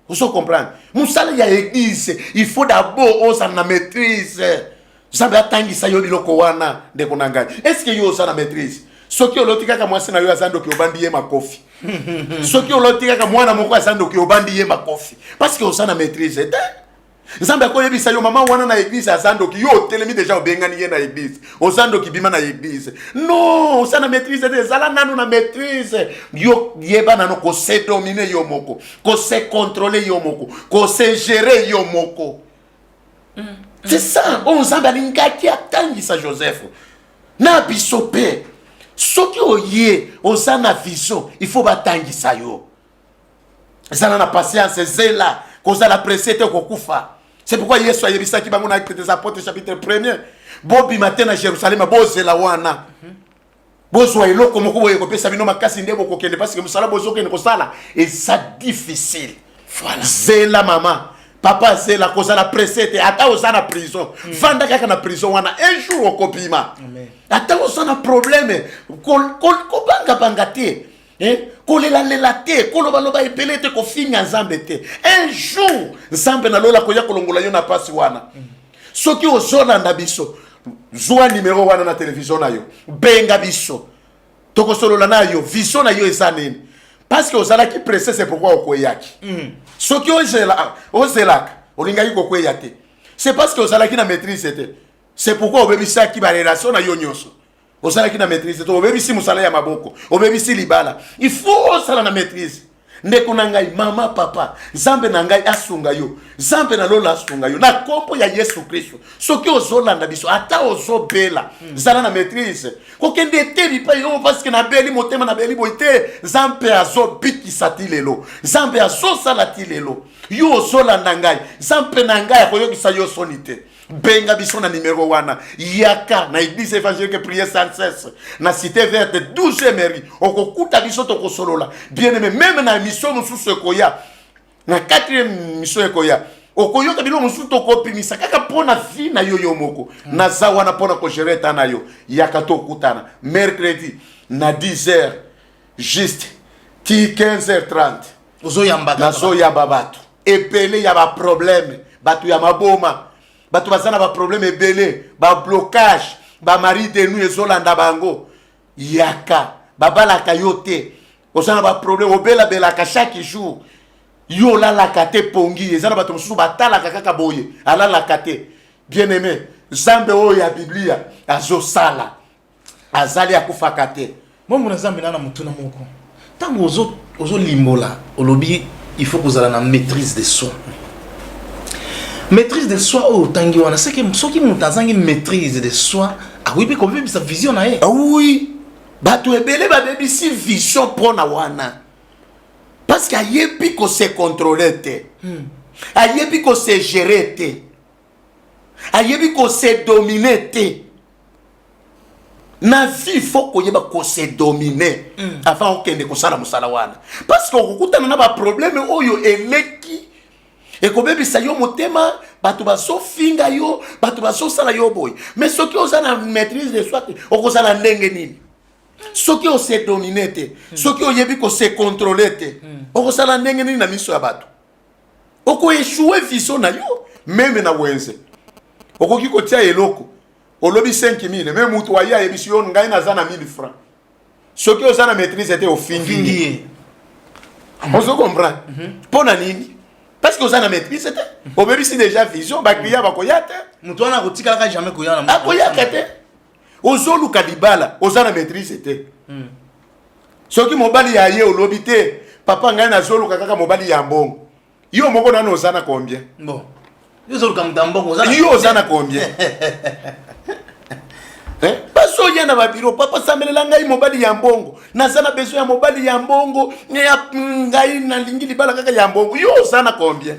Vous comprenez? Musala ya église, il faut d'abord on s'en maîtrise. Zambe atangisa yo biloko wana ndeko na ngai. Est-ce que yo ça maîtrise? Soki olotika ka mwasi na yo azando ki obandi ye makofi. Soki olotika ka mwana moko azando ki obandi ye makofi. Parce que osana maîtrise. Nzambe akoyebisa yo mama wana na église azando ki yo telemi déjà obengani ye na église. Osando ki bima na église. Non, osana maîtrise de zala nanu na maîtrise. Yo yeba nanu ko se dominer yo moko, ko se contrôler yo moko, ko se gérer yo moko. C'est ça. On Nzambe alinga ki atangisa Joseph. Na bisope. Soki oye osana vision, il faut batangisa yo. Zana na patience zela, kozala pressé te kokufa. C'est pourquoi Yesu ayebisaki bango na Actes des Apôtres chapitre 1er. Bobi matin na Jérusalem bozela wana. Bozwa eloko moko boye kopesa bino makasi ndebo kokende parce que musala bozokende kosala et ça difficile. Voilà. Zela mama. Papa zela kozala pressé te ata osana prison. Vanda kaka na prison wana un jour okopima. Amen. Ata osana problème ko banga te. Kolela te, kolobaloba epele te ko finya nzambe te. Un jour, nzambe na lola koya kolongola yo na pasi wana. Soki ozona nda biso, zwa numéro wana na télévision na yo. Benga biso. toko solo la na yo vision na yo esaneni parce que osala ki pressé c'est pourquoi okoyaki soki ozelaka olingaki kokweyate c'est parce que osala ki na maîtrise était c'est pourquoi obebisa ki ba relation na yo nyonso osala ki na maîtrise to obebisi musala ya maboko obebisi libala il faut osala na maîtrise ndeko na ngai mama papa zambe na ngai asunga yo zambe na lola asunga yo na kompo ya Yesu Kristo soki ozolanda biso ata ozobela zala na maîtrise kokende tebi pa yo parce que na beli motema na beli boite zambe azobikisa ti lelo zambe azosala ti lelo yo ozolanda ngai zambe na ngai akoyokisa yo sonite benga biso na numéro wana yaka na église évangélique prière sans cesse na cité verte 12e mairie okokuta biso tokosolola bien aimé même na mission mususu koya na 4e mission koya okoyoka bilo mususu tokopimisa kaka pona vie na yo moko na za wana pona ko gérer tana yo yaka tokutana mercredi na 10h juste ti 15h30 ozoyamba bato epele ya ba problème batu ya maboma batu bazana ba problème ebele ba blocage ba mari de nous ezolanda bango yaka babalaka yote osana ba problème obela belaka chaque jour yo la la kate pongi ezana bato mususu batalaka kaka boye ala la kate bien aimé zambe o ya biblia azosala azali akufaka te
momo na zambe nana mutuna moko tango ozo limbola olobi il faut que vous ayez la maîtrise de soi. Maîtrise de soi au tangi wana c'est que soki mutazangi maîtrise de soi ah oui puis comme sa vision na
ah oui bato ebele ba bebi si vision pona wana parce que ayebi ko se contrôler te ayebi ko se gérer te ayebi ko se dominer te na vie faut ko yeba ko se dominer avant okende ko sala musala wana parce que okutana na ba problème oyo eleki ekobebisa yo motema bato basofinga yo bato basosala yo boy mais soki ozana maîtrise de soi okozala ndenge nini soki ose dominer te soki oyebi ko se contrôler te okozala ndenge nini na miso ya bato oko échouer vision na yo même na wenze okoki kotia eloko olobi 5000 même mutu wa ya ebisi yo ngai na zana 1000 francs soki ozana maîtrise te ofingi ozo comprendre pona nini parce que vous avez maîtrise c'était au bébé c'est déjà vision ba client ba koyate
mutu wana kotika ka jamais koyana
na koyate ozolu kadibala ozana maîtrise c'était soki mobali ya ye olobite papa ngai na zolu kaka mobali ya mbongo yo moko na ozana combien
bon yo zolu kam tambongo ozana
yo ozana combien paso yana ba biro papa samelela ngai mobali ya mbongo nazana besoin ya mobali ya mbongo ngai na lingi libala kaka ya mbongo yo sana combien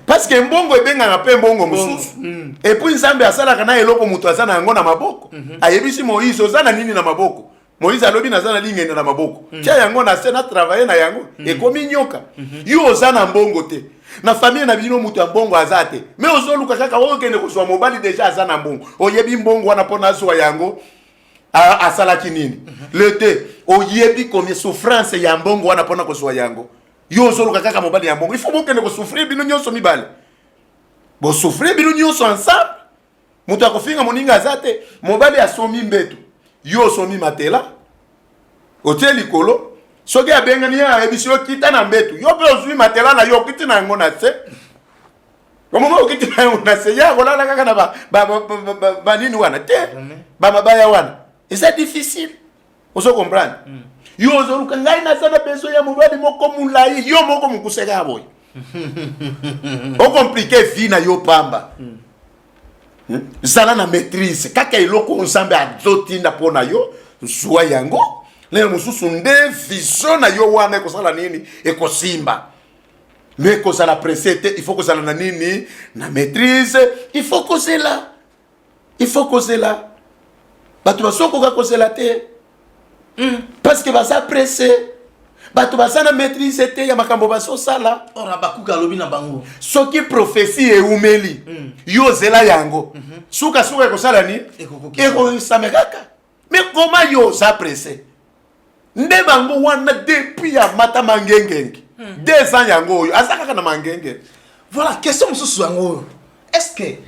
parce que mbongo ebenga na pe mbongo mususu et puis nzambe asalaka na eloko mutu azana yango na maboko ayebisi Moïse ozana nini na maboko Moïse alobi nazana lingenda na maboko tia yango na sena travailler na yango ekomi nyoka yo ozana mbongo te na famille na bino mutu mbongo azate mais ozoluka kaka okende kozwa mobali déjà azana mbongo oyebi mbongo wana pona azwa yango asalaki nini le te oyebi comme souffrance ya mbongo wana pona kozwa yango yo ozoluka kaka mobali ya mbongo il faut bokende ko souffrir bino nyonso mibale bo souffrir bino nyonso ensemble mutu akofinga moninga azate mobali asomi mbeto yo somi matela otie likolo soki abengani ya ebisi yo kita na mbetu yo pe ozwi matela na yo kiti na yango na se komo mo kiti na yango na se ya kolala kaka na ba nini wana te ba mabaya wana c'est difficile oso comprendre yo ozoluka ngai na sana beso ya mobali moko mulai yo moko mukuseka boy o compliqué vie na yo pamba zala na maîtrise kaka eloko nsambe azotinda pona yo zwa yango lelo mususu nde vision na yo wana ekosala nini ekosimba mais ekozala pressé te il faut kozala na nini na maîtrise il faut kozela bato basokoka kozela te parce que baza pressé bato baza na maîtrise te ya makambo basosala
ora bakuka lobi na bango
soki prophétie eumeli yo zela yango suka ekosala ni ekosamekaka mais comment yo za pressé nde bango wana depuis ya mata mangengenge 2 ans yango oyo azakaka na mangenge
voilà question mususu yango est-ce que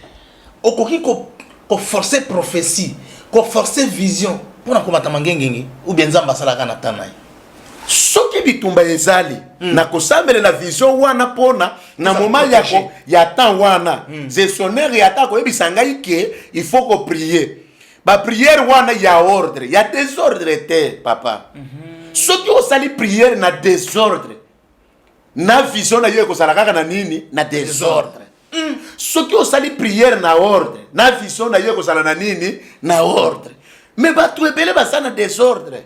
okoki ko forcer prophétie ko forcer vision pona komata mangengenge ou bien nzamba salaka na tana
soki bitumba ezali na kosambela la vision wana pona na moment yako ya temps wana gestionnaire ya ta ko ebisanga ike il faut ko prier ba prière wana ya ordre ya désordre te papa soki osali prière na désordre na vision na yo ko salaka na nini na désordre soki osali prière na ordre na vision na yo ko sala na nini na ordre mais batu ebele basa na désordre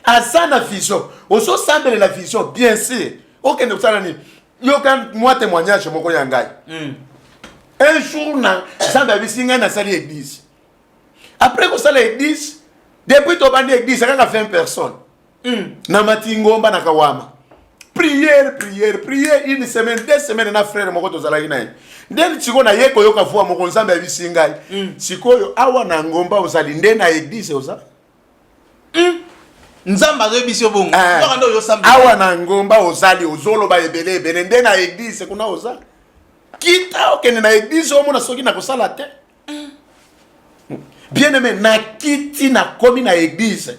asana vision oso sambele la vision bien sûr ok ne sala ni yo kan moi témoignage moko ya ngai un jour na samba bisinga na sali église après ko sala église depuis to bandi église kaka 20 personnes na matingomba na kawama prière une semaine 2 semaines na frère moko to sala ina ndeni chiko na yeko yoka vua moko nzamba bisinga sikoyo awa na ngomba osali nde na église osa
nzamba zo bisio bongo ndo yo samba
awa na ngomba osali ozolo ba ebele nde na église kuna osa kita okene na église omo na soki na kosala te bien aimé na kiti na komi na église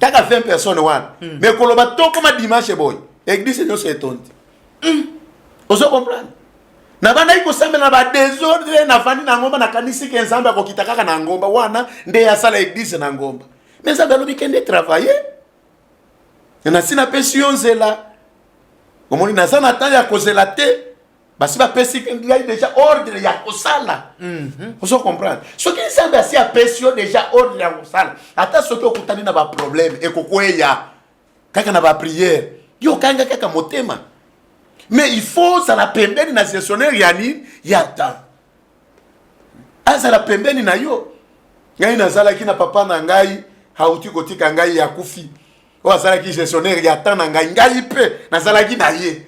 kaka 20 personnes wana mais koloba to koma dimanche boy église nyo se tonti oso comprendre na bana iko sambela ba désordre na fani na ngomba na kanisi ke nzamba ko kitakaka na ngomba wana nde ya sala église na ngomba mais ça balobi kende travailler na sina pension zela omoni na sana ta ya kozela te basi ba pesi ngai déjà ordre ya kosala oso comprendre so ki nzamba si a pension déjà ordre ya kosala ata soki okutani na ba problème ekokweya kaka na ba prière yo kanga kaka motema mais il faut ça la pembeni na gestionnaire yani ya temps asa la pembeni na yo ngai nazala ki na papa na ngai hauti kotika ngai ya kufi o azala ki gestionnaire ya temps na ngai pe nazala ki na ye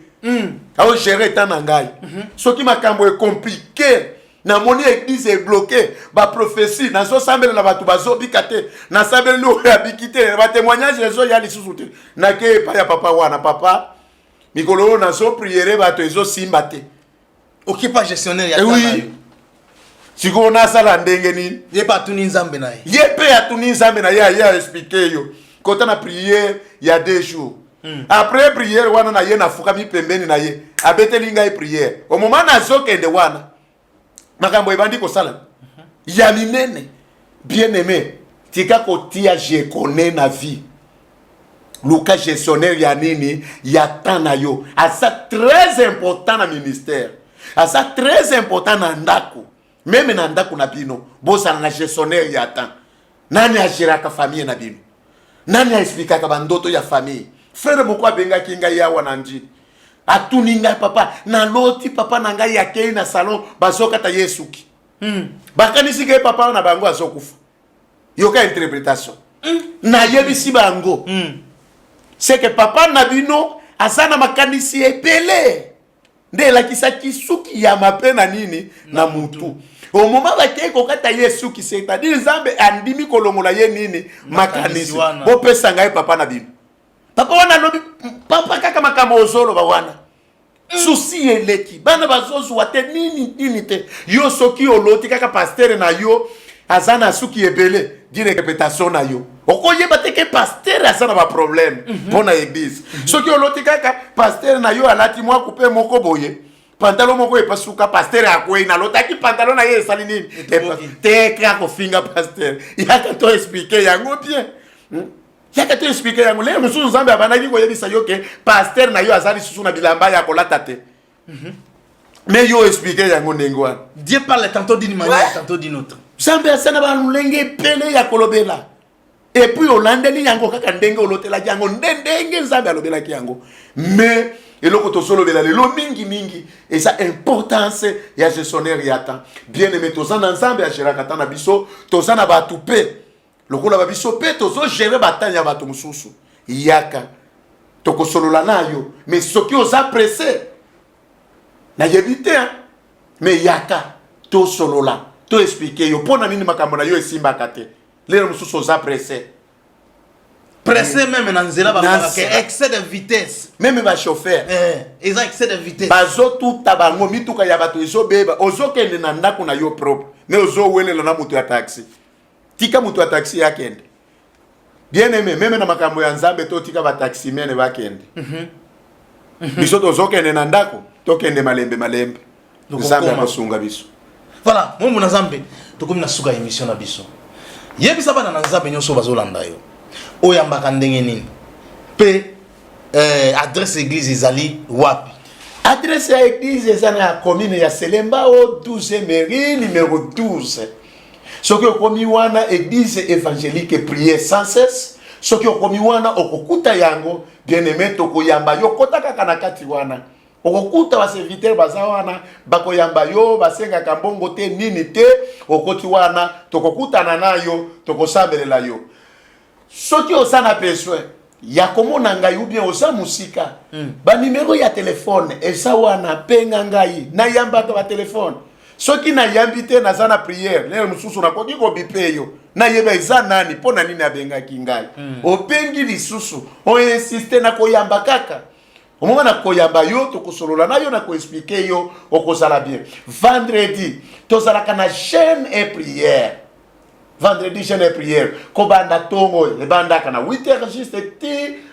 au gérer temps na ngai soki makambo est compliqué na moni église est bloqué ba prophétie na so sambela na batu bazobika te na sambela no ya bikite ba témoignage ezo ya lisusu te na ke pa ya papa wana papa mikolo na so priere bato ezo simba te
okipa gestionnaire ya tana yo
siko na sala ndenge nini
ye pa tuni nzambe na ye
ye pe atuni nzambe na ye ya expliquer yo kota na prière ya 2 jours après prière wana na ye na fuka mi pembeni na ye abeteli ngai prière au moment na zokende wana makambo ebandi ko sala ya minene bien aimé tika kotia je connais na vie Luka gestionnaire ya nini ya tana yo asa très important na ministère asa très important na ndako même na ndako na bino bosa na gestionnaire ya tan nani ajiraka famille na bino nani expliquaka bandoto ya famille frère moko abenga kinga ya wana njini atuninga papa na loti papa na ngai ya kei na salon bazokata yesuki bakanisi ke papa na bango azokufa yoka interprétation na yebisi bango c'est que papa na bino asana makanisi epele nde lakisaki suki ya mapena nini na mutu au moment bakei kokata yesuki c'est-à-dire nzambe andimi kolongola ye nini makanisi bo pesa ngai papa na bino papa wana lobi papa kaka makambo ozolo ba wana susi eleki bana bazozu wate nini te yo soki oloti kaka pasteur na yo azana suki ebele dire répétation na yo okoyeba te ke pasteur azana ba problème pona église soki oloti kaka pasteur na yo alati mwa coupe moko boye pantalon moko epasuka pasteur akwei na lotaki pantalon na ye esali nini te kako finga pasteur yaka to expliquer yango bien yaka to expliquer yango le mususu nzambe abanaki koyebisa yo ke pasteur na yo azali susu na bilamba ya kolata te mais yo expliquer yango ndenge wana
Dieu parle tantôt d'une manière tantôt d'une autre
nzambe asana balulenge pele ya kolobela et puis olandeli yango kaka ndenge olotelaki yango ndenge nzambe alobelaki yango mais eloko tosolobela lelo mingi eza importance ya gestionnaire ya temps bien aimé toza na nzambe agiraka ta na biso toza na batu pe lokola ba biso pe tozo gérer batanya ya bato mususu yaka tokosolola nayo mais soki oza pressé na yebite mais yaka tosolola to expliquer yo pona nini makambo na yo esimbaka te lelo mususu oza pressé
même na nzela ba excès de vitesse
même ba chauffeur
ils excès de vitesse
bazo tuta bango mituka ya bato ezo beba ozokende na ndako na yo propre mais ozo welela na mutu ya taxi tika mutu ya taxi yakende bien aimé même na makambo ya nzambe totika ba taximene bakende biso tozokende na ndako tokende malembe nzambe amasunga biso.
Voilà, moi mon nzambe tokomi na suka émission na biso yebisa bana na nzambe nyonso bazolanda yo oyambaka ndenge nini pe adresse église ezali wapi?
Adresse à l'église est dans la commune ya Selembao 12e mairie numéro 12. Ce qui est commis wana église évangélique prier sans cesse. Ce qui est commis wana okokuta yango bien-aimé tokoyamba yo kotaka kana kati wana. Okokuta ba serviteur baza wana bakoyamba yo basenga kambongo te nini te okoti wana tokokutana nayo tokosambelela yo. Ce qui osana besoin ya komona ngai ou bien osa musika ba numéro ya téléphone esa wana penga ngai na yamba ka ba téléphone soki na yambite na zana prière lelo mususu na koki ko bipeyo na yeba eza nani pona nini abenga kingai opengi lisusu o insiste na koyamba kaka omonga na koyamba yo to kosolola na yo na ko expliquer yo okozala bien. Vendredi tozala kana chaîne et prière. Vendredi, jeûne et prière. Kobanda tongo, le banda kana 8h juste,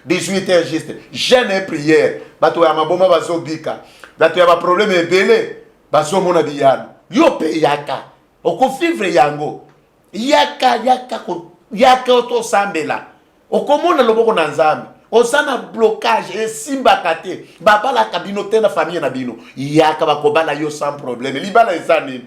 18h juste. Jeûne et prière. Bato ya maboma bazo bika. Bato ya ba problème ebele. Bazo mona biyano. Yo pe yaka. Oko vivre yango. Yaka oto sambela. Oko mona loboko na nzambe. Osana blocage et simbakate. Babala kabino te na famille na bino. Yaka bakobala yo sans problème. Libala ezani.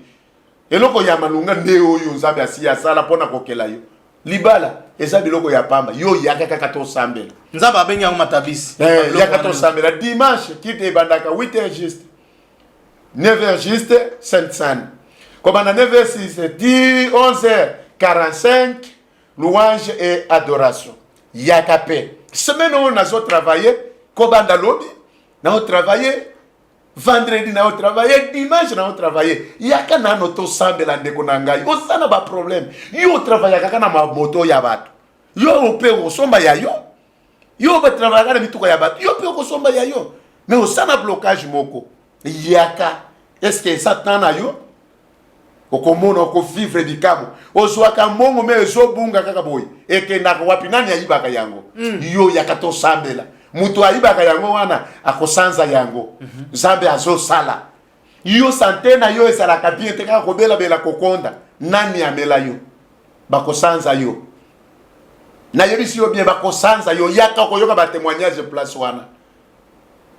Eloko ya malunga nde oyo nzambe asiya sala pona kokela yo libala eza biloko ya pamba yo yaka kaka to sambela
nzambe abengi yango matabisi
yaka to sambela dimanche kite bandaka 8h juste 9h juste sainte san komana 9h06 11h45 louange et adoration yaka pe semaine on a travaillé kobanda lobi na travailler vendredi na travailler dimanche na travailler yaka na noto sambela ndeko na ngai osana ba problème yo travailler kaka na moto ya bato yo ope osomba ya yo ba travailler na bituko ya bato yo pe osomba ya yo mais osana blocage moko yaka est-ce que ça tana yo okomona ko vivre bikamo ozwaka mbongo me ezobunga kaka boy ekenda wapi nani ayibaka yango yo yaka to sambela mutu ayibaka yango wana akosanza yango nzambe azosala yo sante na yo esalaka bien te kaka kobela kokonda nani amela yo bakosanza yo na yebisi yo bien bakosanza yo yaka koyoka ba témoignage place wana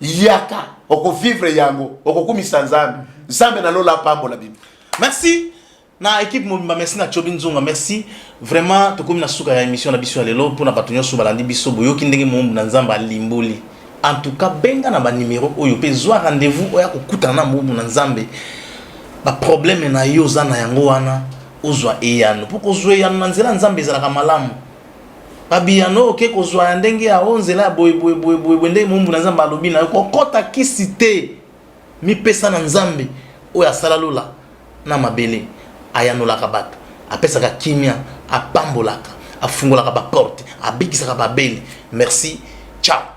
yaka okovivre yango okokumisa nzambe nzambe na lola pambola bino.
Merci na équipe mobimba, merci na Chobi Nzonga, merci vraiment tokomi na suka ya émission na biso ya lelo pour na bato nyonso balandi biso boyoki ndenge mombu na nzamba limboli. En tout cas benga na ba numéro oyo pe zwa rendez-vous oya kokutana na mombu na nzambe ba problème na yo za na yango wana ozwa eyano poko zwa eyano na nzela nzambe ezalaka malamu babiyano oke kozwa ya ndenge ya onzela boy ndenge mombu na nzamba alobi na yo kokota kisite mi pesa na nzambe oya sala lola na mabele ayanolaka bato apesaka kimia apambolaka afungolaka ba porte abikisaka babeli. Merci, ciao.